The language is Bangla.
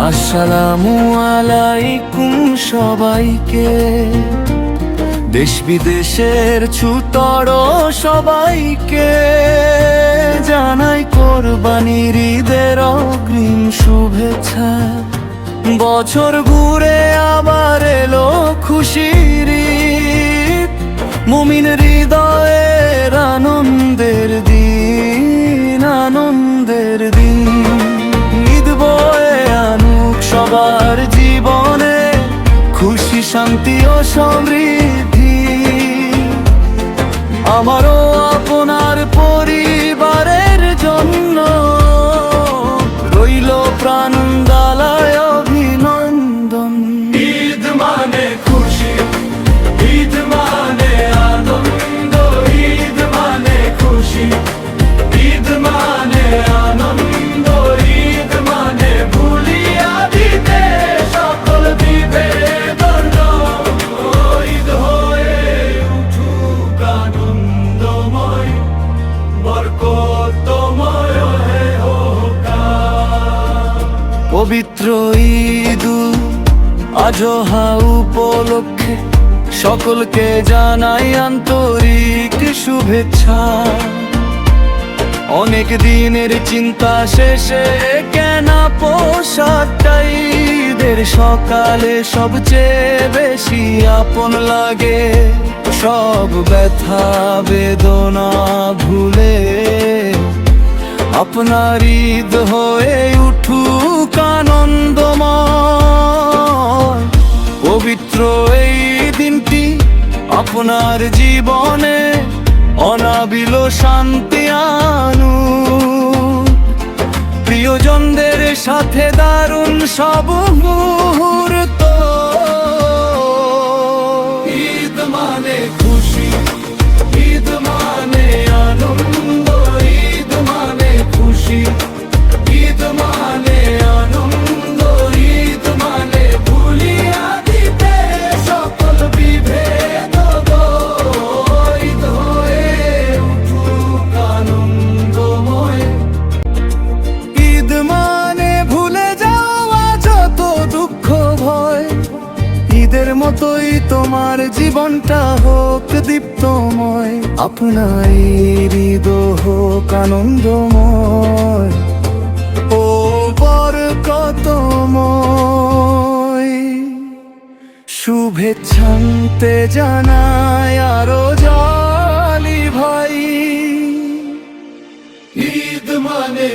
আসসালামু আলাইকুম সবাইকে, দেশ বিদেশের ছুতর সবাইকে জানাই কোরবানির ঈদের অগ্রিম শুভেচ্ছা। বছর ঘুরে আবার এলো খুশির ঈদ, মুমিন হৃদয়ের আনন্দের দিন, আনন্দের দিন। ঈদ বয়ে আনুক সবার জীবনে খুশি, শান্তি ও সমৃদ্ধি। আমারও আপনার পরিবারের জন্য রইল প্রাণ ডালায় অভিনন্দন। ঈদ মানে খুশি, ঈদ মানে আনন্দ, ঈদ মানে খুশি, ঈদ মানে আনন্দ, ঈদ মানে ভুলিয়া দিতে সকল বিভেদন। ঈদ হয়ে উঠুক আনন্দময়, বরকতময় হোক। পবিত্র ঈদুল আজহা উপলক্ষে সকলকে জানাই আন্তরিক শুভেচ্ছা। অনেক দিনের চিন্তা শেষে কেনা পোশাকটাই ঈদের সকালে সবচেয়ে বেশি আপন লাগে। সব ব্যথা বেদনা ভুলে আপনার ঈদ হয়ে উঠুক আনন্দময়। পবিত্র এই দিনটি আপনার জীবনে অনাবিল শান্তি আনুক। প্রিয়জনদের সাথে দারুণ সব মুহূর্ত। ঈদ মানে খুশি, ঈদ মানে আনন্দ, ঈদ মানে খুশি, ঈদ মানে আনন্দ, ঈদ মানে ভুলিয়া দিতে সকল বিভেদ। ঈদ হয়ে উঠুক আনন্দময়। ঈদ মানে ভুলে যাওয়া যত দুঃখ ভয়, ঈদের মতোই তোমার জীবনটা হোক দীপ্তময়। আপনার ঈদ হোক আনন্দময় ও বরকতময়। শুভেচ্ছান্তে জানায় আরো জালি ভাই। ঈদ মানে